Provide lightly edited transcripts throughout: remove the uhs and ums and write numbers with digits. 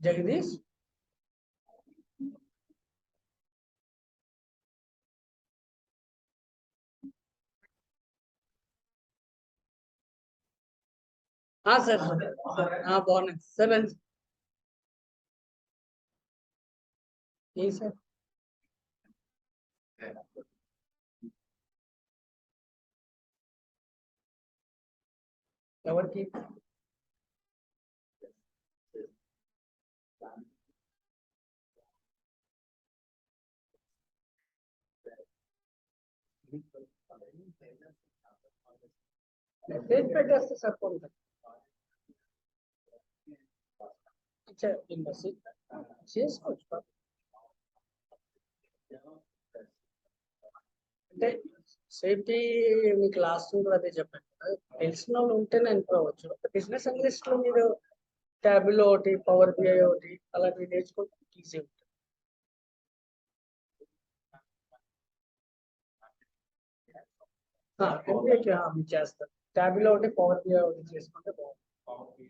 Jagdish. Sir. Bonus. 7. Yes, sir. ఎవరికి message పెట్టేస్తే సరిపోతుంది. మెసేజ్ చేసుకోవచ్చు అంటే సేఫ్టీ మీ క్లాస్ కూడా అదే చెప్పాను కదా, తెలిసిన వాళ్ళు ఉంటేనే అనుకోవచ్చు. బిజినెస్ అనలిస్ట్ లో మీరు ట్యాబ్లో ఒకటి, పవర్ బిఐ ఒకటి అలాంటివి నేర్చుకుంటే ఈజీ ఉంటుంది. చేస్తారు. ట్యాబ్లో ఒకటి, పవర్ బిఐ ఒకటి చేసుకుంటే బాగుంటుంది.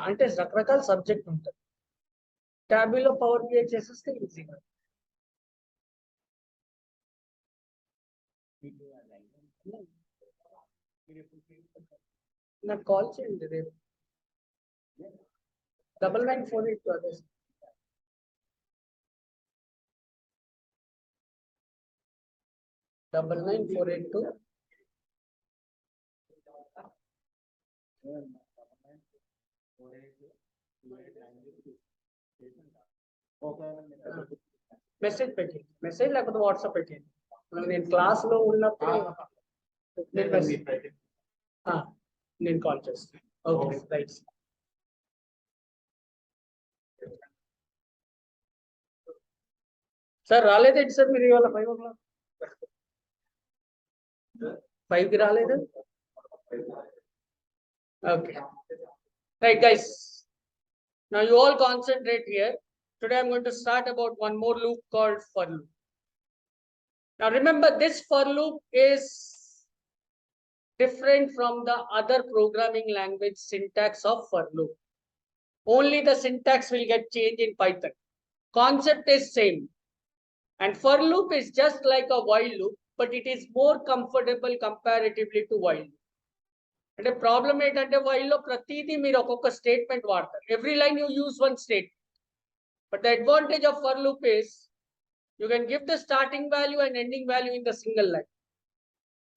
అంటే రకరకాల సబ్జెక్ట్ ఉంటుంది. ట్యాబీలో పవర్ బిఐ చేసేస్తే ఈజీగా. నాకు కాల్ చేయండి రేపు. 9948 అదే 99482 మెసేజ్ పెట్టండి. మెసేజ్ లేకపోతే వాట్సాప్ పెట్టండి. నేను క్లాస్ లో ఉన్నప్పుడు నేను కాల్ చేస్తాను. Okay right. సార్ రాలేదేంటి సార్ మీరు ఇవాళ 5 o'clock? 5కి రాలేదు. Okay. Right, guys. Now you all concentrate here. Today I'm going to start about one more loop called for loop. Now remember, this for loop is different from the other programming language syntax of for loop. Only the syntax will get changed in Python. Concept is same. And for loop is just like a while loop, but it is more comfortable comparatively to while loop. అంటే problem ఏంటంటే వైల్లో ప్రతిదీ మీరు ఒక్కొక్క statement వాడతారు. Every line you use one statement. But the advantage of for loop is you can give the starting value and ending value in the single line.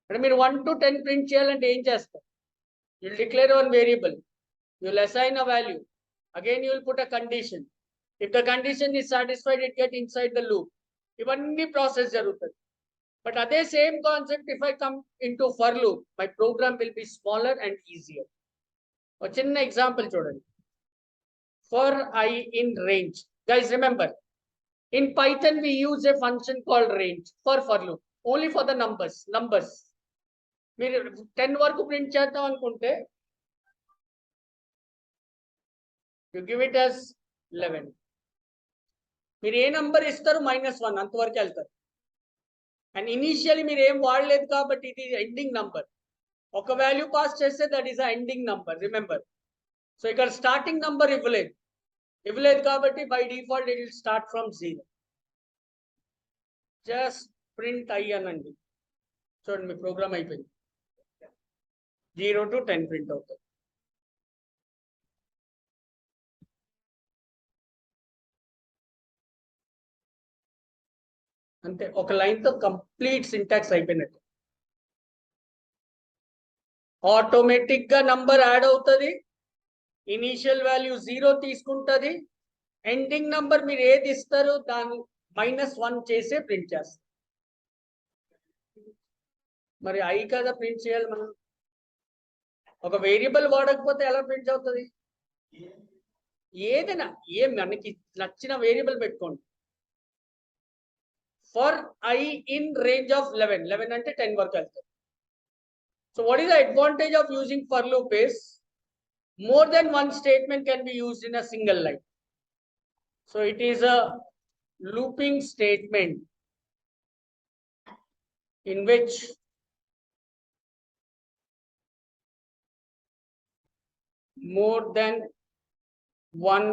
అంటే మీరు 1 to 10 print చేయాలంటే ఏం చేస్తారు? You'll declare one variable, you'll assign a value, again you'll put a condition. If the condition is satisfied it get inside the loop. ఇవన్నీ process జరుగుతుంది. But at the same concept, if I come into for loop, my program will be smaller and easier. A chinna example chudandi. For I in range. Guys, remember, in Python we use a function called range for loop. Only for the numbers. మీరు 10 వరకు print చేద్దాం అనుకుంటే you give it as 11. మీరు ఏ number ఇస్తారు -1 అంతవరకు వెళ్తారు. And initially మీరు ఏం వాడలేదు కాబట్టి ఇది ఎండింగ్ నంబర్. ఒక వాల్యూ పాస్ చేస్తే that is a ending number. Remember. So ఇక్కడ స్టార్టింగ్ నంబర్ ఇవ్వలేదు కాబట్టి by default it will start from 0. Just print అయ్యానండి. చూడండి మీ ప్రోగ్రామ్ అయిపోయింది. 0 to 10 ప్రింట్ అవుతుంది. అంతే, ఒక లైన్తో కంప్లీట్ సింటాక్స్ అయిపోయినట్టు. ఆటోమేటిక్గా నంబర్ యాడ్ అవుతుంది. ఇనీషియల్ వాల్యూ 0 తీసుకుంటుంది. ఎండింగ్ నంబర్ మీరు ఏది ఇస్తారో దాన్ని -1 చేసే ప్రింట్ చేస్తారు. మరి ఐ కదా ప్రింట్ చేయాలి మనం. ఒక వేరియబుల్ వాడకపోతే ఎలా ప్రింట్ అవుతుంది? ఏదైనా మనకి నచ్చిన వేరియబుల్ పెట్టుకోండి. For I in range of 11 అంటే 10 వరకు వెళ్తారు. So what is the advantage of using for loop is more than one statement can be used in a single line. So it is a looping statement. in which more than one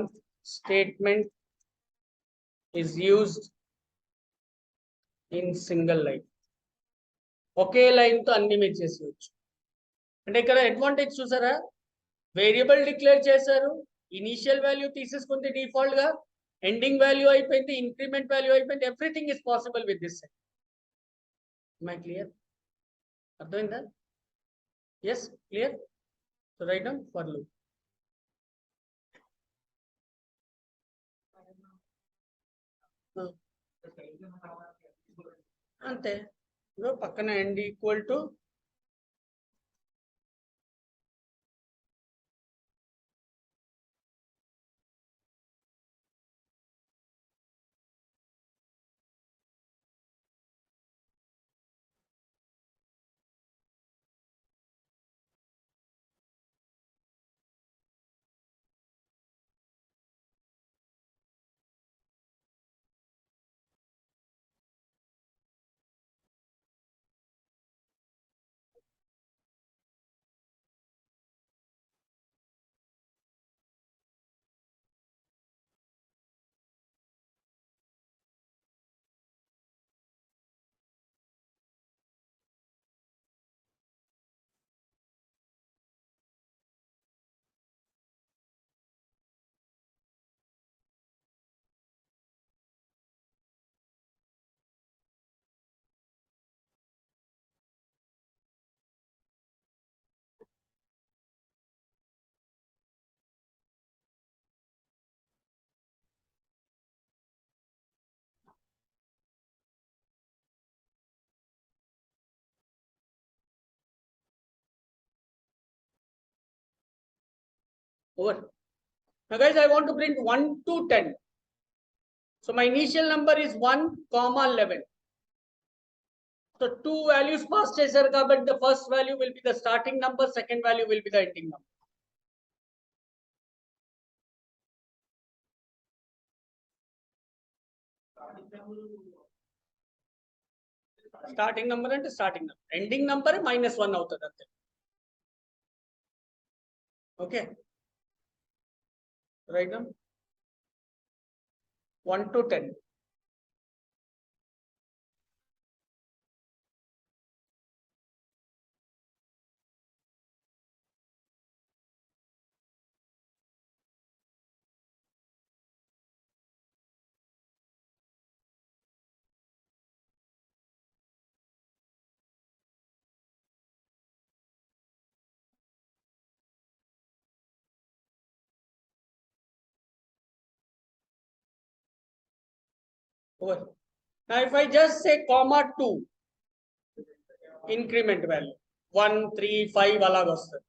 statement is used in single line. ఒకే line తో అన్ని మీరు చేసేయచ్చు. అంటే ఇక్కడ advantage చూసారా, variable declare చేశారు, initial value తీసేసుకుంది డిఫాల్ట్ గా, ఎండింగ్ వాల్యూ అయిపోయింది, ఇంక్రిమెంట్ వాల్యూ అయిపోయింది, everything is possible with this set. My clear? అర్థమైందా? Yes, clear. So right down for loop. అంతే, పక్కన end equal to over. Now guys, I want to print 1 to 10. So my initial number is 1, 11. So two values pass chesaru kabatti the first value will be the starting number, second value will be the ending number. Starting number and starting number, ending number -1 అవుతది అంతే. Okay, right now 1 to 10. Over. Now if I just say comma 2, increment value 1, 3, 5 అలాగ వస్తుంది.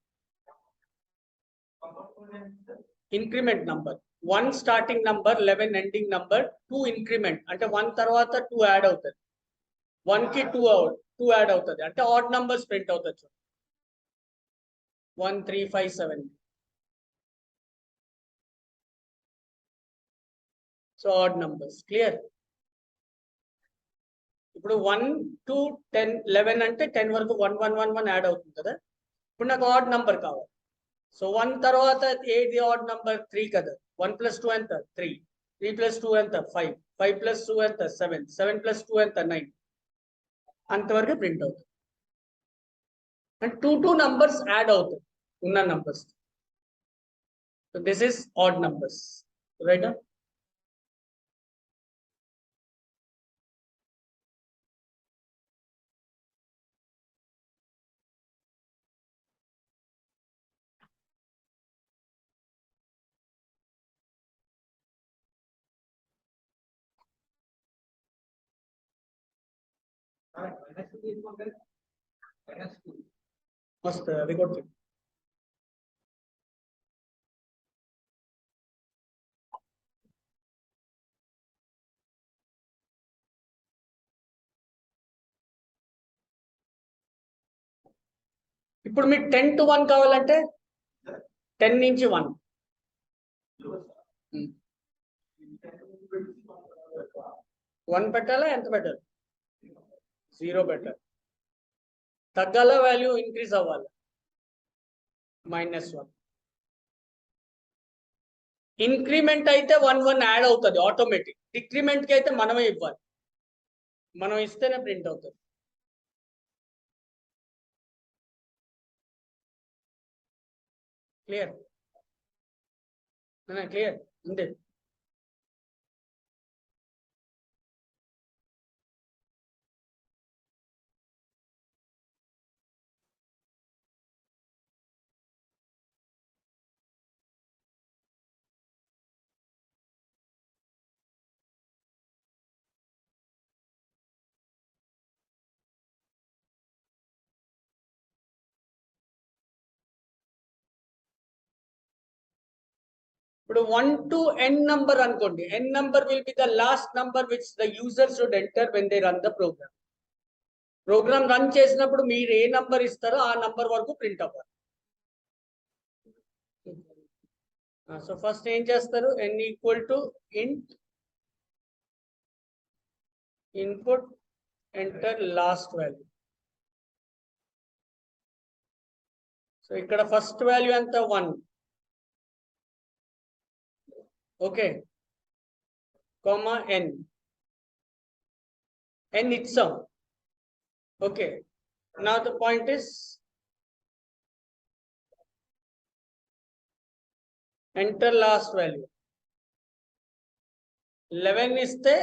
Increment number 1 starting number, 11 ending number, 2 increment అంటే 1 తర్వాత 2 add అవుతుంది, 1 కి 2 add అవుతుంది అంటే ఆడ్ నంబర్స్ ప్రింట్ అవుతుంది. 1, 3, 5, 7. So odd numbers clear. ఇప్పుడు 1 to 10, 11 అంటే 10 వరకు 1, 1, 1, 1 యాడ్ అవుతుంది కదా. ఇప్పుడు నాకు ఆడ్ నంబర్ కావాలి. సో 1 తర్వాత ఏది ఆడ్ నంబర్? 3 కదా. 1 + 2 ఎంత? 3. 3 + 2 ఎంత? 5. 5 + 2 ఎంత? 7. 7 + 2 ఎంత? 9. అంతవరకు ప్రింట్ అవుతుంది. అండ్ 2 నంబర్స్ యాడ్ అవుతాయి ఉన్న numbers. So this is add numbers, right? మస్త్ అది కూడా ఇప్పుడు మీకు 10 to 1 కావాలంటే 10 నుంచి 1. 1 పెట్టాలా? ఎంత పెట్టాలి? 0 పెట్టాలి. తగ్గాల వాల్యూ ఇంక్రీజ్ అవ్వాలి. -1. ఇంక్రిమెంట్ అయితే 1 యాడ్ అవుతుంది ఆటోమేటిక్. డిక్రిమెంట్ కి అయితే మనమే ఇవ్వాలి. మనం ఇస్తేనే ప్రింట్ అవుతుంది. క్లియర్? క్లియర్ అంతే. ఇప్పుడు 1 to n number అనుకోండి. n number will be the last number which the user should enter when they run the program. Program run చేసినప్పుడు మీరు ఏ నంబర్ ఇస్తారో ఆ నంబర్ వరకు ప్రింట్ అవ్వాలి. సో ఫస్ట్ ఏం చేస్తారు? n ఈక్వల్ టు ఇంట్ input enter last value. So ఇక్కడ ఫస్ట్ వాల్యూ ఎంత? 1. ఓకే, కామా n ఇచ్చాం. Okay, now the point is enter last value. 11 ఇస్తే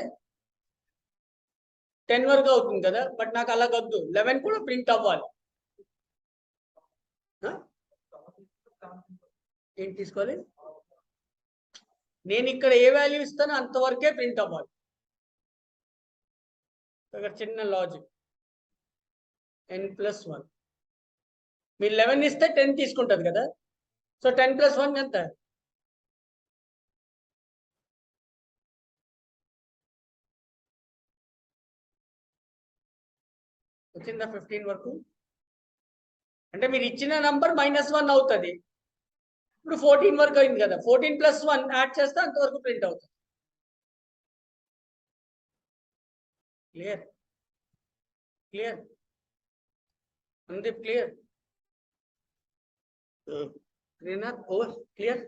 10 వరకు అవుతుంది కదా, బట్ నాకు అలా వద్దు, 11 కూడా ప్రింట్ అవ్వాలి. ఏం తీసుకోవాలి? నేను ఇక్కడ ఏ వాల్యూ ఇస్తానో అంతవరకే ప్రింట్ అవ్వాలి. ఇక్కడ చిన్న లాజిక్. n+1 మీరు 11 ఇస్తే 10 తీసుకుంటుంది కదా, సో 10+1 ఎంత? వచ్చిందా 15 వరకు? అంటే మీరు ఇచ్చిన నంబర్ -1 అవుతుంది. ఇప్పుడు 14 వరకు అయింది కదా, 14+1 యాడ్ చేస్తే అంతవరకు ప్రింట్ అవుతుంది. క్లియర్? క్లియర్ అంతే. Clear? Srinath over. Clear?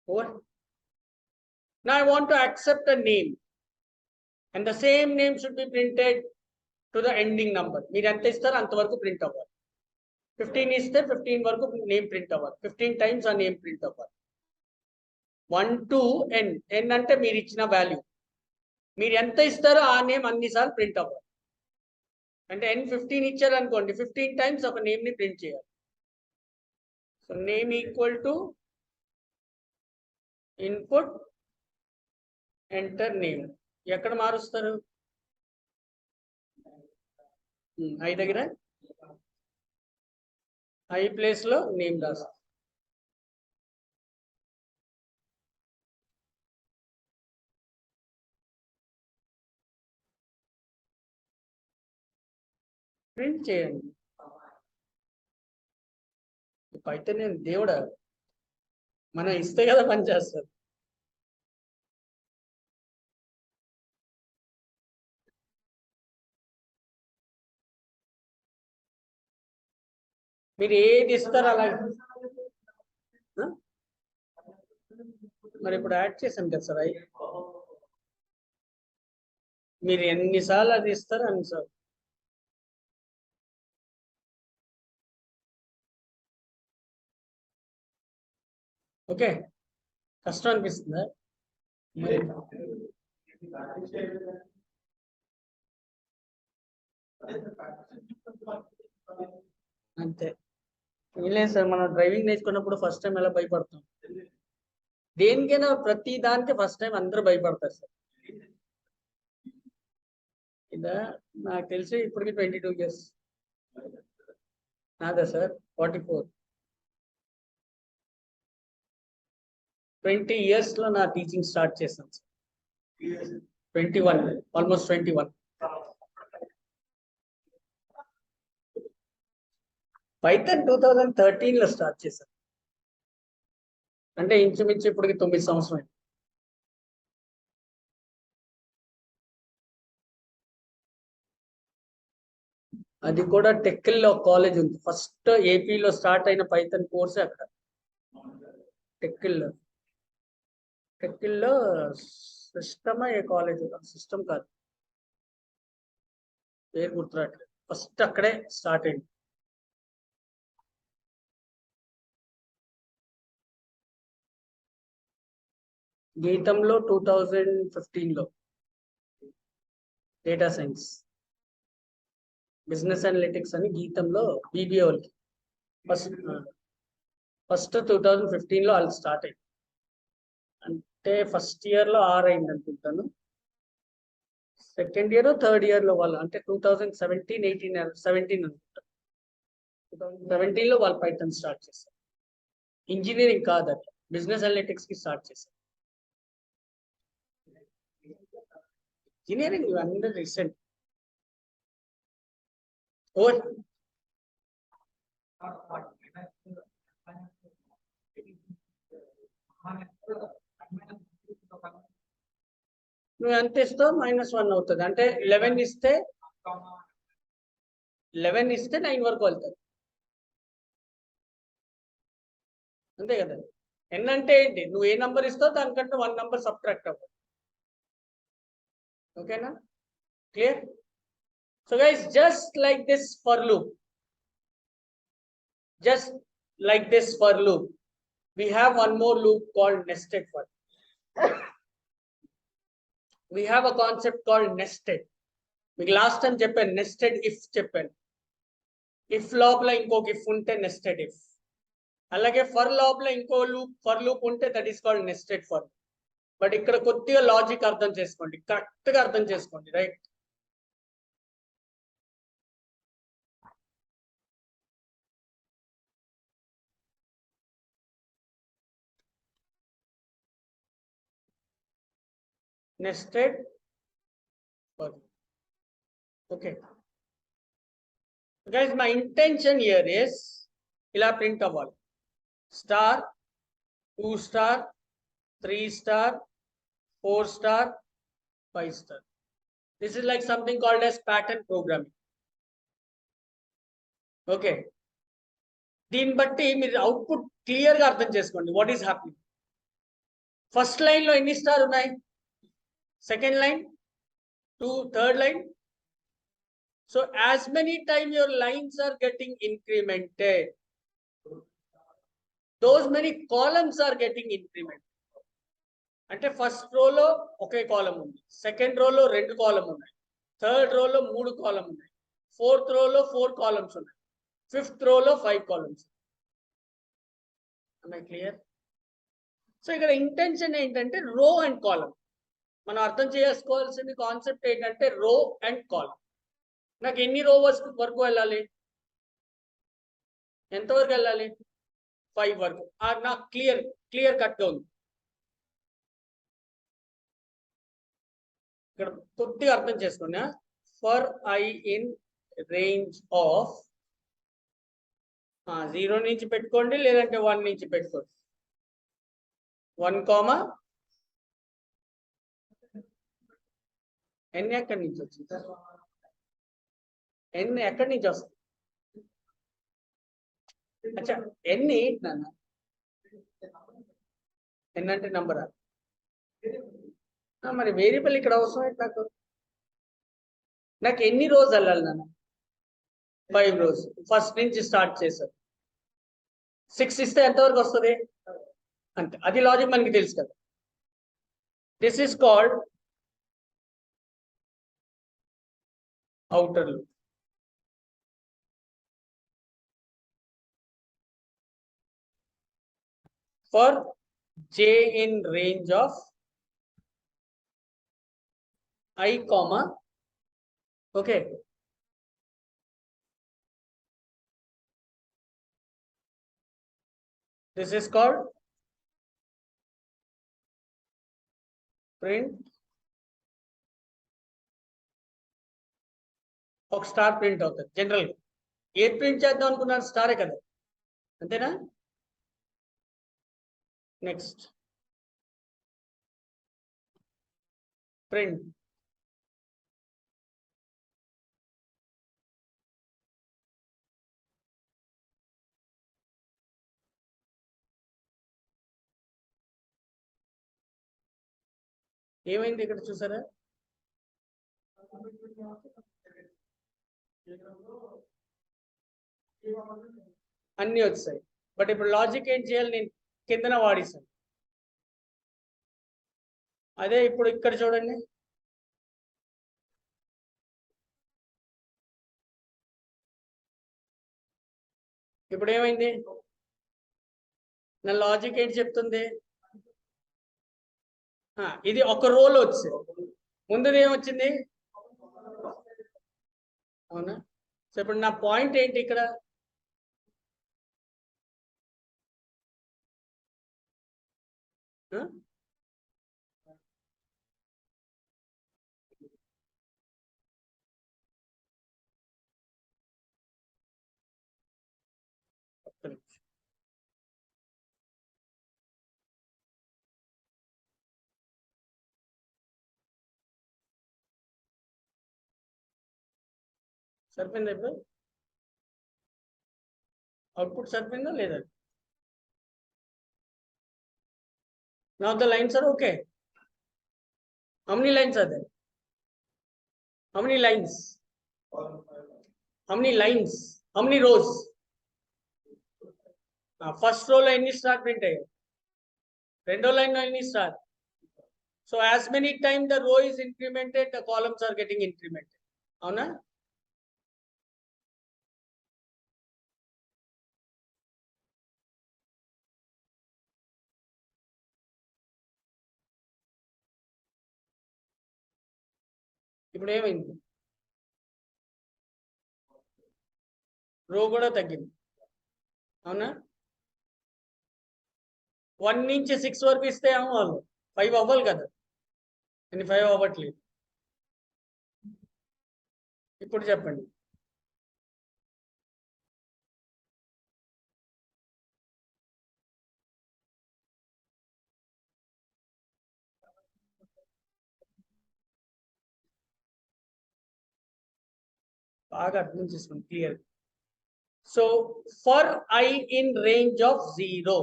Over. Now I want to accept a name, and the same name should be printed to the ending number. మీరు ఎంత ఇస్తారో అంతవరకు ప్రింట్ అవ్వాలి. 15 ఇస్తే 15 వరకు నేమ్ ప్రింట్ అవ్వాలి. 15 టైమ్స్ ఆ నేమ్ ప్రింట్ అవ్వాలి. 1 to n. n అంటే మీరు ఇచ్చిన వాల్యూ. మీరు ఎంత ఇస్తారో ఆ నేమ్ అన్నిసార్లు ప్రింట్ అవ్వాలి. అంటే n 15 ఇచ్చారు అనుకోండి, 15 టైమ్స్ ఒక నేమ్ ని ప్రింట్ చేయాలి. So name equal to input enter name. ఎక్కడ మారుస్తారు? ఐ దగ్గర ఐ ప్లేస్ లో నేమ్ రాస్తారు. ప్రింట్ చేయండి. పైథాన్ నేను దేవుడా, మనం ఇస్తే కదా పని చేస్తారు. మీరు ఏది ఇస్తారో అలాగే. మరి ఇప్పుడు యాడ్ చేసాం కదా సార్, అవి మీరు ఎన్నిసార్లు అది ఇస్తారో అన్నిసార్లు. ఓకే, కష్టం అనిపిస్తుందా? అంతే. లేదు సార్, మనం డ్రైవింగ్ నేర్చుకున్నప్పుడు ఫస్ట్ టైం ఎలా భయపడతాం, దేనికైనా ప్రతి దానికి ఫస్ట్ టైం అందరూ భయపడతారు సార్. ఇదా నాకు తెలిసి ఇప్పటికి 22 years. నాదా సార్ 44. 20 years లో నా టీచింగ్ స్టార్ట్ చేశాను సార్. 21, ఆల్మోస్ట్ 21. పైథాన్ 2013 లో స్టార్ట్ చేశాను, అంటే ఇంచుమించు ఇప్పటికి 9 సంవత్సరం. అది కూడా టెక్కిల్లో కాలేజ్ ఉంది, ఫస్ట్ ఏపీలో స్టార్ట్ అయిన పైథాన్ కోర్స్ అక్కడ టెక్కిల్లో. టెక్కిల్లో సిస్టమా ఏ కాలేజ్, సిస్టమ్ కాదు, పేరు గుర్తురాట్లేదు, ఫస్ట్ అక్కడే స్టార్ట్ అయింది. గీతంలో 2015 లో డేటా సైన్స్ బిజినెస్ అనలిటిక్స్ అని గీతంలో బీబీఏ వాళ్ళకి ఫస్ట్ 2015 లో వాళ్ళు స్టార్ట్ అయింది. అంటే ఫస్ట్ ఇయర్ లో 6 అయింది అనుకుంటాను, సెకండ్ ఇయర్ థర్డ్ ఇయర్ లో వాళ్ళు, అంటే 2017, 18, 17 అనుకుంటాను. 2017 లో వాళ్ళు పైథాన్ స్టార్ట్ చేశారు. ఇంజనీరింగ్ కాదు, అట్లా బిజినెస్ అనలిటిక్స్ కి స్టార్ట్ చేశారు. ఇంజనీరింగ్ అందరూ రీసెంట్. ఓవర్ నువ్వు ఎంత ఇస్తావు -1 అవుతుంది, అంటే 11 ఇస్తే 9 వరకు వెళ్తుంది, అంతే కదా. ఎన్ అంటే ఏంటి, నువ్వు ఏ నంబర్ ఇస్తావు దానికంటే 1 నంబర్ సబ్ట్రాక్ట్ అవ్వదు. ఓకేనా, clear? So guys, just like this for loop, we have one more loop called nested for. We have a concept called nested. మీకు లాస్ట్ టైం చెప్పాను, నెస్టెడ్ ఇఫ్ చెప్పాను. ఇఫ్ లోపల ఇంకొక ఇఫ్ ఉంటే నెస్టెడ్ ఇఫ్, అలాగే for లోపల ఇంకో loop, for loop ఉంటే that is called nested for. But ఇక్కడ కొద్దిగా లాజిక్ అర్థం చేసుకోండి, కరెక్ట్ గా అర్థం చేసుకోండి, right? nested for. Okay guys, my intention here is ఇలా ప్రింట్ అవ్వాలి, star, 2 star, 3 star, 4 star, 5 star. This is like something called as pattern programming. Okay, దీన్ని బట్టి మీరు అవుట్పుట్ క్లియర్ గా అర్థం చేసుకోండి, what is happening. First line లో ఎన్ని స్టార్ ఉన్నాయి, second line 2, third line. So as many time your lines are getting incremented, those many columns are getting incremented. అంటే ఫస్ట్ రోలో ఒకే కాలం ఉంది, సెకండ్ రోలో 2 కాలం ఉన్నాయి, థర్డ్ రోలో 3 కాలం ఉన్నాయి, ఫోర్త్ రోలో 4 కాలమ్స్ ఉన్నాయి, ఫిఫ్త్ రోలో 5 కాలమ్స్. క్లియర్? సో ఇక్కడ ఇంటెన్షన్ ఏంటంటే రో అండ్ కాలం. మనం అర్థం చేసుకోవాల్సిన కాన్సెప్ట్ ఏంటంటే రో అండ్ కాలం. నాకు ఎన్ని రో వరకు వెళ్ళాలి, ఎంతవరకు వెళ్ళాలి, 5 వరకు. నాకు క్లియర్ కట్గా ఉంది. ఇక్కడ కొద్దిగా అర్థం చేసుకోండి. For I in range of 0 నుంచి పెట్టుకోండి, లేదంటే 1 నుంచి పెట్టుకోండి. 1, n ఎక్కడి నుంచి వచ్చింది, n ఎక్కడి నుంచి వస్తుంది? అచ్చా, n ఏంటి నాన్న? n అంటే నంబరా? మరి వేరియబుల్ ఇక్కడ అవసరం ఏంటి నాకు ఎన్ని రోజు వెళ్ళాలి నాన్న? 5 రోజు. ఫస్ట్ నుంచి స్టార్ట్ చేశారు. 6 ఇస్తే ఎంతవరకు వస్తుంది? అంతే, అది లాజిక్ మనకి తెలుసు కదా. This is called outer loop. For j in range of I comma, okay, this is called print. ఒక స్టార్ ప్రింట్ అవుతుంది జనరల్ గా. ఏది ప్రింట్ చేద్దాం అనుకున్నారు, స్టారే కదా, అంతేనా. నెక్స్ట్ ప్రింట్ ఏమైంది ఇక్కడ చూసారా, అన్ని వచ్చాయి. బట్ ఇప్పుడు లాజిక్ ఏం చేయాలి, నేను కిందన వాడిస్తాను. అదే ఇప్పుడు ఇక్కడ చూడండి, ఇప్పుడు ఏమైంది, నా లాజిక్ ఏంటి చెప్తుంది, ఇది ఒక రోల్ వచ్చింది, ముందుది ఏమొచ్చింది, అవునా. సో ఇప్పుడు నా పాయింట్ ఏంటి ఇక్కడ, సరిపోయిందా ఇప్పుడు, అవుట్పుట్ సరిపోయిందా లేదా. Now the lines are okay. How many lines are there? How many lines? How many lines? How many rows? First row లో ఎన్ని స్టార్ ప్రింట్ అయ్యాయి, రెండో లైన్ లో ఎన్ని star. So as many times the row is incremented, the columns are getting incremented. అవునా. ఇప్పుడు ఏమైంది, రో కూడా తగ్గింది, అవునా. 1 నుంచి 6 వరకు ఇస్తే అవ్వాలి, 5 అవ్వాలి కదా, కానీ 5 అవ్వట్లేదు. ఇప్పుడు చెప్పండి, బాగా అర్థం చేసుకోండి clear. So for I in range of 0,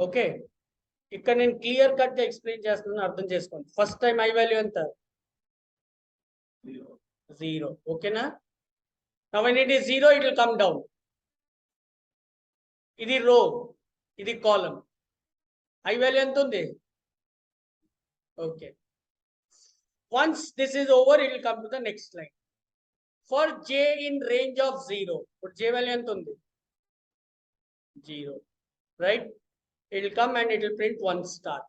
okay, ఇక్కడ నేను క్లియర్ కట్ గా ఎక్స్ప్లెయిన్ చేస్తున్నాను, అర్థం చేసుకోండి. ఫస్ట్ టైం I వాల్యూ ఎంత, 0, ఓకేనా. Now when it is 0, it will come down. ఇది రో, ఇది కాలమ్, I వాల్యూ ఎంత ఉంది, okay. Once this is over, it will come to the next line. For j in range of 0, ఇప్పుడు j value ఎంత ఉంది, 0, right. It will come and it will print 1 star.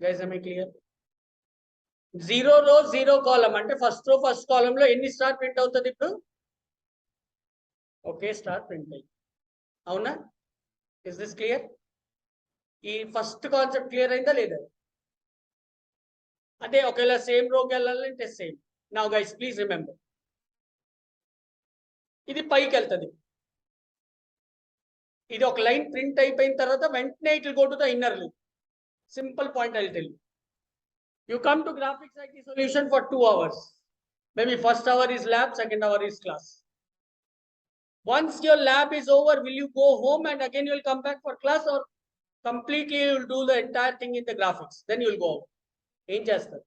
Guys, am I clear? 0 row 0 column అంటే first row first column లో ఎన్ని star print అవుతుంది ఇప్పుడు, ఒకే star print అయ్యి, అవునా. ఇస్ దిస్ క్లియర్, ఈ ఫస్ట్ కాన్సెప్ట్ క్లియర్ అయిందా లేదా. అంటే ఒకవేళ సేమ్ రోకి వెళ్ళాలంటే same. Now guys please remember, ఇది పైకి వెళ్తుంది, ఇది ఒక లైన్ ప్రింట్ అయిపోయిన తర్వాత వెంటనే it will go to the inner loop. Simple point I will tell you. You come to graphics IT solution for 2 hours. Maybe first hour is lab, second hour is class. Once your lab is over, will you go home and again you will come back for class, or completely you will do the entire thing in the graphics? Then you will go out. ఏం చేస్తారు,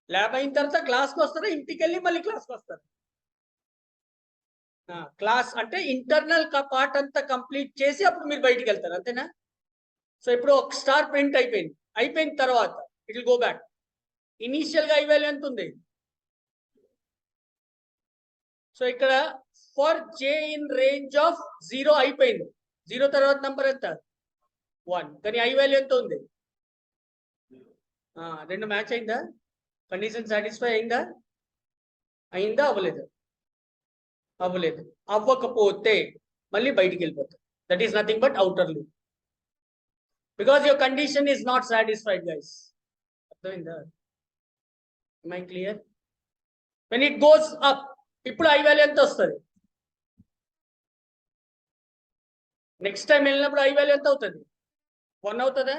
lab అయిన తర్వాత క్లాస్కి వస్తారా, ఇంటికి వెళ్ళి మళ్ళీ క్లాస్కి వస్తారు. క్లాస్ అంటే ఇంటర్నల్ పార్ట్ అంతా కంప్లీట్ చేసి అప్పుడు మీరు బయటికి వెళ్తారు అంతేనా. సో ఇప్పుడు ఒక స్టార్ ప్రింట్ అయిపోయిన తర్వాత it will go back. Initial గా ఐ వాల్యూ ఎంత ఉంది. సో ఇక్కడ for J in range of 0 అయిపోయింది. 0 తర్వాత నంబర్ ఎంత 1. కానీ ఐ వాల్యూ ఎంత ఉంది. రెండు మ్యాచ్ అయిందా. కండిషన్ సాటిస్ఫై అయిందా. అవ్వలేదు. అవ్వకపోతే మళ్ళీ బయటికి వెళ్ళిపోతుంది. That is nothing but outer loop. Because your condition is not satisfied guys. అర్థమైందా. My clear. When it goes up ఇప్పుడు ఐ వాల్యూ ఎంత వస్తుంది. నెక్స్ట్ టైం వెళ్ళినప్పుడు ఐ వాల్యూ ఎంత అవుతుంది. 1 అవుతుందా.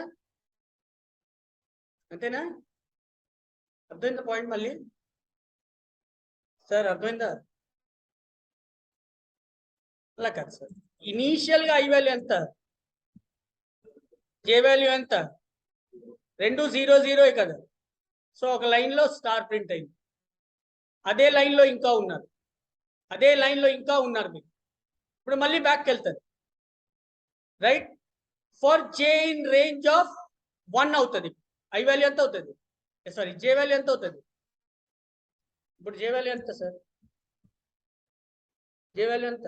అంతేనా. అర్థమైందా పాయింట్. మళ్ళీ సార్ అర్థమైందా. అలా కాదు సార్. ఇనీషియల్ గా ఐ వాల్యూ ఎంత. జే వాల్యూ ఎంత. 2 0 0 కదా. సో ఒక లైన్ లో స్టార్ ప్రింట్ అయింది. అదే లైన్ లో ఇంకా ఉన్నారు. మీరు ఇప్పుడు మళ్ళీ బ్యాక్ వెళ్తారు. Right. For J in range of 1 అవుతుంది. ఐ వాల్యూ ఎంత అవుతుంది. సారీ జే వాల్యూ ఎంత అవుతుంది. ఇప్పుడు జే వాల్యూ ఎంత సార్. జే వాల్యూ ఎంత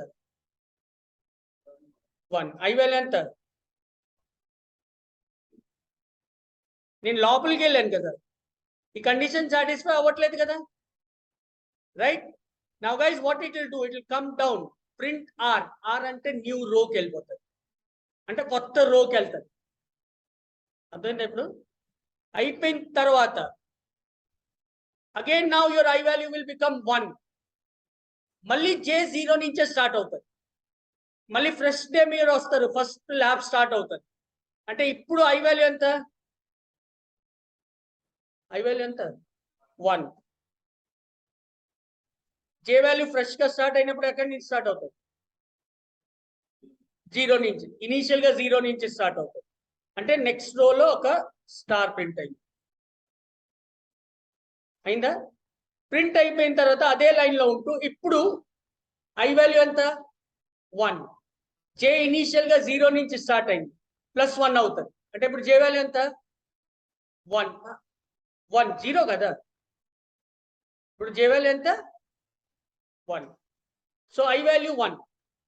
1. ఐ వాల్యూ ఎంత. నేను లోపలికి వెళ్ళాను కదా. ఈ కండిషన్ సాటిస్ఫై అవ్వట్లేదు కదా. Right. Now guys what it will do. It will come down. Print are. అంటే న్యూ రోకి వెళ్ళిపోతుంది. అంటే కొత్త రోకి వెళ్తుంది. అర్థమైందా. ఇప్పుడు అయిపోయిన తర్వాత again now your I value will become 1. మళ్ళీ జే 0 నుంచే స్టార్ట్ అవుతుంది. మళ్ళీ ఫ్రెష్ డే మీరు వస్తారు. ఫస్ట్ ల్యాబ్ స్టార్ట్ అవుతుంది. అంటే ఇప్పుడు ఐ వాల్యూ ఎంత. 1. జే వాల్యూ ఫ్రెష్ గా స్టార్ట్ అయినప్పుడు ఎక్కడి నుంచి స్టార్ట్ అవుతుంది. 0 నుంచి. ఇనీషియల్ గా 0 నుంచి స్టార్ట్ అవుతుంది. అంటే నెక్స్ట్ రోలో ఒక స్టార్ ప్రింట్ అయిందా. ప్రింట్ అయిపోయిన తర్వాత అదే లైన్ లో ఉంటూ ఇప్పుడు ఐ వాల్యూ ఎంత 1. జే ఇనీషియల్ గా 0 నుంచి స్టార్ట్ అయింది. +1 అవుతుంది. అంటే ఇప్పుడు జే వాల్యూ ఎంత 1. 0 కదా. ఇప్పుడు జే వాల్యూ ఎంత 1. So I value 1.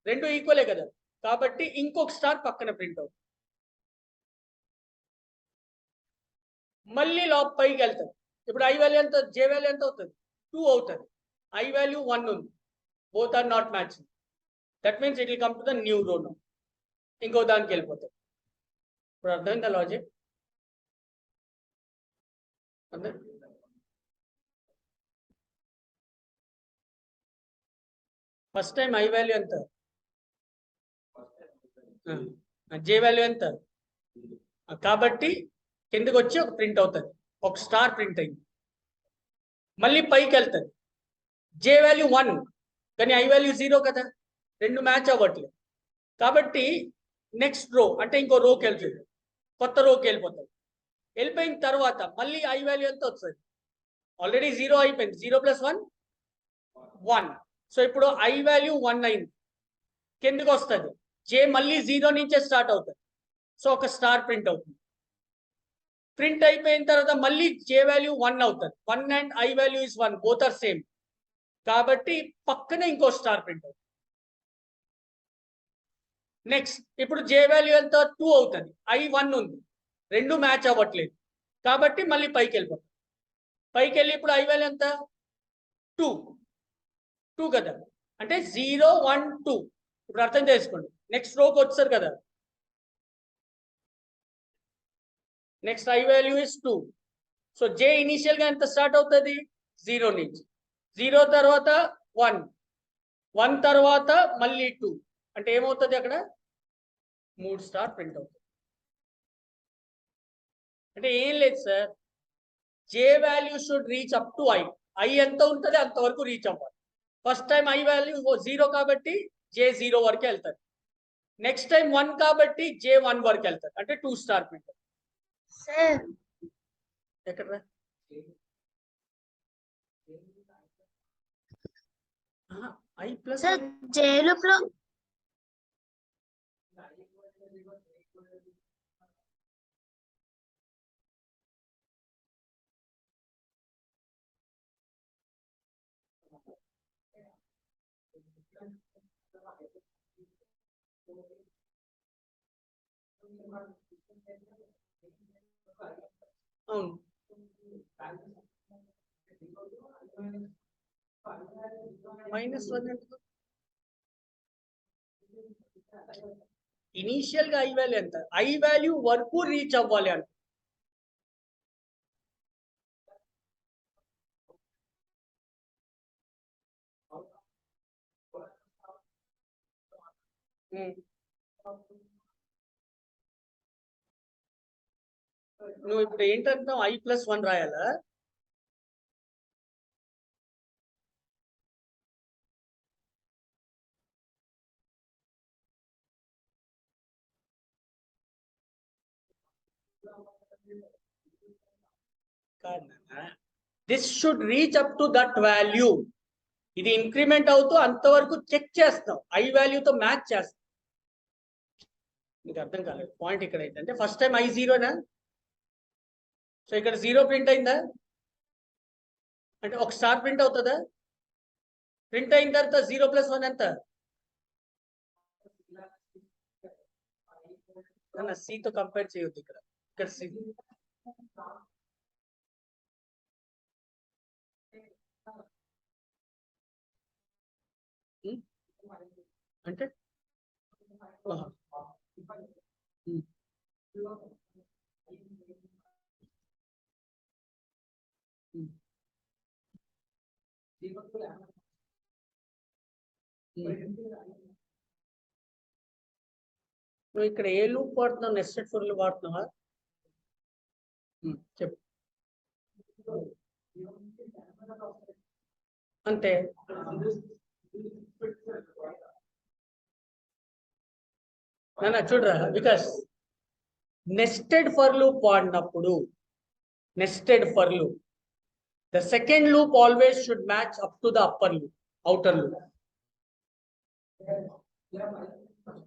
రెండు ఈక్వలే కదా. కాబట్టి ఇంకొక స్టార్ పక్కన ప్రింట్ అవుతుంది. మళ్ళీ పైకి వెళ్తుంది. ఇప్పుడు ఐ వాల్యూ ఎంత. జే వాల్యూ ఎంత అవుతుంది 2 అవుతుంది. ఐ వాల్యూ 1 ఉంది. Both are not matching. That means it will come to the new row now. ఇంకో దానికి వెళ్ళిపోతుంది. ఇప్పుడు అర్థమైందా logic. First time I value ఎంత. జే వాల్యూ ఎంత. కాబట్టి కిందకి వచ్చి ఒక ప్రింట్ అవుతుంది. ఒక స్టార్ ప్రింట్ అయింది. మళ్ళీ పైకి వెళ్తుంది. జే వాల్యూ 1 కానీ ఐ వాల్యూ 0 కదా. రెండు మ్యాచ్ అవ్వట్లేదు. కాబట్టి నెక్స్ట్ రో అంటే ఇంకో రోకి వెళ్తుంది. కొత్త రోకి వెళ్ళిపోతుంది. వెళ్ళిపోయిన తర్వాత మళ్ళీ ఐ వాల్యూ ఎంత వస్తుంది. ఆల్రెడీ 0 అయిపోయింది. 0 + 1 1. సో ఇప్పుడు ఐ వాల్యూ 1 అయింది. కిందకి వస్తుంది. జే మళ్ళీ 0 నుంచే స్టార్ట్ అవుతుంది. సో ఒక స్టార్ ప్రింట్ అవుతుంది. ప్రింట్ అయిపోయిన తర్వాత మళ్ళీ జే వాల్యూ 1 అవుతుంది. 1 and I value is 1. Both are same. కాబట్టి పక్కనే ఇంకో స్టార్ ప్రింట్ అవుతుంది. నెక్స్ట్ ఇప్పుడు జే వాల్యూ ఎంత 2 అవుతుంది. ఐ 1 ఉంది. రెండు మ్యాచ్ అవ్వట్లేదు. కాబట్టి మళ్ళీ పైకి వెళ్ళిపోతుంది. పైకి వెళ్ళి ఇప్పుడు ఐ వాల్యూ ఎంత 2 కదా. అంటే 0 1 2. ఇప్పుడు అర్థం చేసుకోండి. నెక్స్ట్ రోకి వచ్చారు కదా. Next I value is 2. So J initial గా ఎంత స్టార్ట్ అవుతుంది 0 నుంచి. 0 తర్వాత 1. 1 తర్వాత మళ్ళీ 2. అంటే ఏమవుతుంది అక్కడ 3 స్టార్ ప్రింట్ అవుతుంది. అంటే ఏం లేదు sir. J value should reach up to I. I ఎంత ఉంటుంది అంతవరకు రీచ్ అవ్వాలి. ఫస్ట్ టైం ఐ వాల్యూ 0 కాబట్టి జే 0 వరకు వెళ్తారు. నెక్స్ట్ టైం 1 కాబట్టి జే 1 వరకు వెళ్తారు. అంటే 2 స్టార్ ప్రింట్. సార్ ఎక్కడ I plus sir J loop లో అవును -1 ఇనీషియల్ గా ఐ వాల్యూ ఎంత ఐ వాల్యూ వరకు రీచ్ అవ్వాలి అంట నువ్వు ఇప్పుడు ఏంటంటున్నావు I+1 రాయాలా this should reach up to that value ఇది ఇంక్రిమెంట్ అవుతూ అంతవరకు చెక్ చేస్తాం ఐ వాల్యూతో మ్యాచ్ చేస్తాం మీకు అర్థం కాలేదు పాయింట్ ఇక్కడ ఏంటంటే ఫస్ట్ టైం I0నా సో ఇక్కడ 0 ప్రింట్ అయిందా అంటే ఒక స్టార్ ప్రింట్ అవుతుందా ప్రింట్ అయిన తర్వాత 0+1 ఎంత సితో కంపేర్ చేయొద్దు ఇక్కడ ఇక్కడ సి అంటే నువ్వు ఇక్కడ ఏ లూప్ వాడుతున్నావు నెస్టెడ్ ఫర్ లూప్ వాడుతున్నావా చెప్పు అంతే నా చూడరా బికాస్ నెస్టెడ్ ఫర్ లూప్ వాడినప్పుడు nested for loop the second loop always should match up to the upper loop outer loop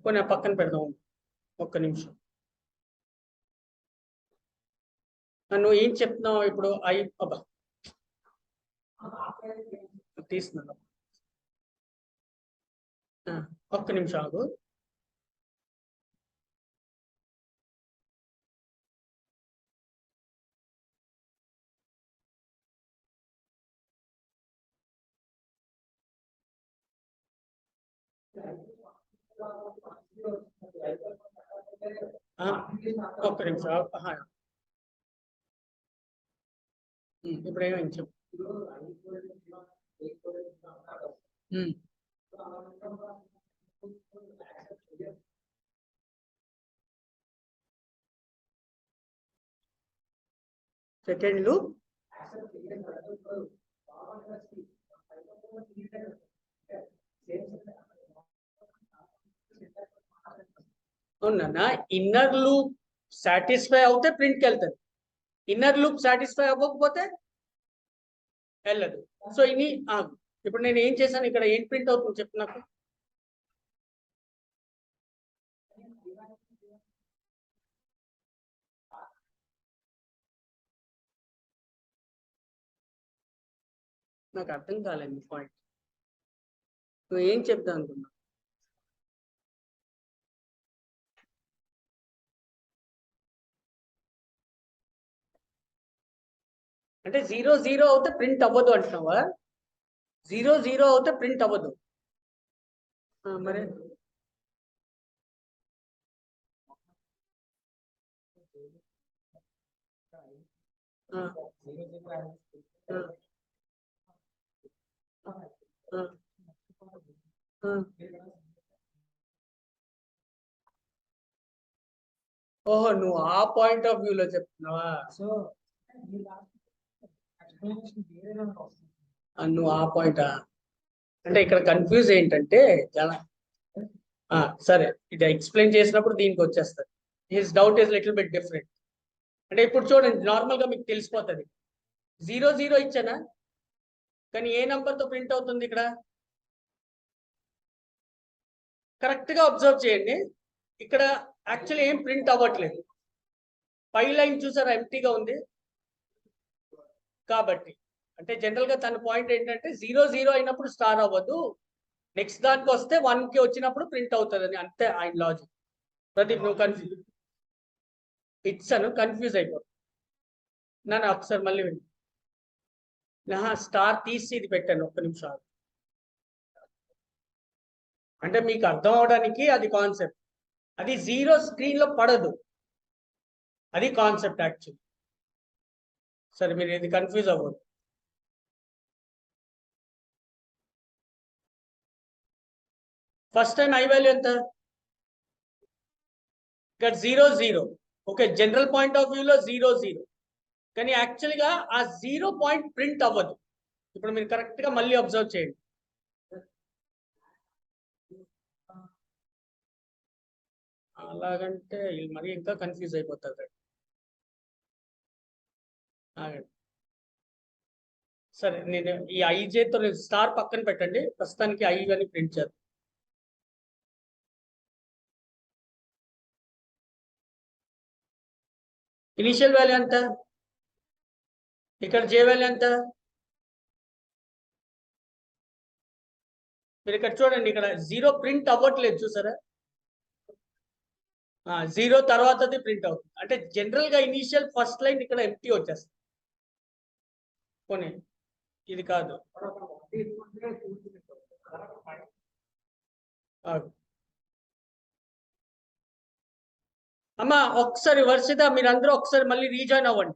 కొన్ని పక్కన పెడదాం ఒక్క నిమిషం నువ్వు ఏం చెప్తున్నావు ఇప్పుడు అబ్బా తీస్తున్నాను ఒక్క నిమిషం ఆగు ఒక్క నిమిషం ఇప్పుడు ఏమైంది చెప్పు సెకండ్ లూప్ అవునా ఇన్నర్ లూప్ సాటిస్ఫై అవుతే ప్రింట్కి వెళ్తుంది ఇన్నర్ లూప్ సాటిస్ఫై అవ్వకపోతే వెళ్ళదు సో ఇది ఇప్పుడు నేను ఏం చేశాను ఇక్కడ ఏం ప్రింట్ అవుతుంది చెప్పు నాకు నాకు అర్థం కాలేదు పాయింట్ నువ్వు ఏం చెప్తా అనుకున్నా అంటే 0 అవుతే ప్రింట్ అవ్వదు అంటున్నావా 0 అవుతే ప్రింట్ అవ్వదు మరి ఓహో నువ్వు ఆ పాయింట్ ఆఫ్ వ్యూలో చెప్తున్నావా సో నువ్వు ఆ పాయింటా అంటే ఇక్కడ కన్ఫ్యూజ్ ఏంటంటే చాలా సరే ఇది ఎక్స్ప్లెయిన్ చేసినప్పుడు దీనికి వచ్చేస్తుంది his doubt is little bit different అంటే ఇప్పుడు చూడండి నార్మల్ గా మీకు తెలిసిపోతుంది 0 ఇచ్చానా కానీ ఏ నంబర్ తో ప్రింట్ అవుతుంది ఇక్కడ కరెక్ట్ గా అబ్జర్వ్ చేయండి. ఇక్కడ యాక్చువల్లీ ఏం ప్రింట్ అవ్వట్లేదు. పై లైన్ చూసారా ఎంటీగా ఉంది. కాబట్టి అంటే జనరల్ గా తన పాయింట్ ఏంటంటే 0 0 అయినప్పుడు స్టార్ అవ్వదు, నెక్స్ట్ దానికి వస్తే 1 కి వచ్చినప్పుడు ప్రింట్ అవుతుంది అని. అంతే ఆయన లాజిక్. ప్రదీప్ నువ్వు కన్ఫ్యూజ్ ఇట్సాను, కన్ఫ్యూజ్ అయిపోతుంది. నన్ను ఒకసారి మళ్ళీ విను. స్టార్ తీసి ఇది పెట్టాను, ఒక్క నిమిషం. అంటే మీకు అర్థం అవడానికి అది కాన్సెప్ట్. అది 0 స్క్రీన్ లో పడదు, అది కాన్సెప్ట్ యాక్చువల్లీ. సరే మీరు ఇది కన్ఫ్యూజ్ అవ్వదు. ఫస్ట్ టైం ఐ వాల్యూ ఎంత? ఇక్కడ 0 0. ఓకే, జనరల్ పాయింట్ ఆఫ్ వ్యూలో 0 0, కానీ యాక్చువల్గా ఆ 0 పాయింట్ ప్రింట్ అవ్వదు. ఇప్పుడు మీరు కరెక్ట్ గా మళ్ళీ అబ్జర్వ్ చేయండి. అలాగంటే మరి ఇంకా కన్ఫ్యూజ్ అయిపోతారు. సరే నేను ఈ ఐజేతో స్టార్ పక్కన పెట్టండి, ప్రస్తుతానికి ఐ అని ప్రింట్ చేద్దాం. ఇనిషియల్ వాల్యూ ఎంత? ఇక్కడ జే వాల్యూ ఎంత? మీరు ఇక్కడ చూడండి, ఇక్కడ 0 ప్రింట్ అవ్వట్లేదు చూసారా? 0 తర్వాతది ప్రింట్ అవుతుంది. అంటే జనరల్ గా ఇనిషియల్ ఫస్ట్ లైన్ ఇక్కడ ఎంటీ వచ్చేస్తుంది. పోనీ ఇది కాదు. అమ్మా ఒకసారి వర్షిత మీరందరూ ఒకసారి మళ్ళీ రీజాయిన్ అవ్వండి.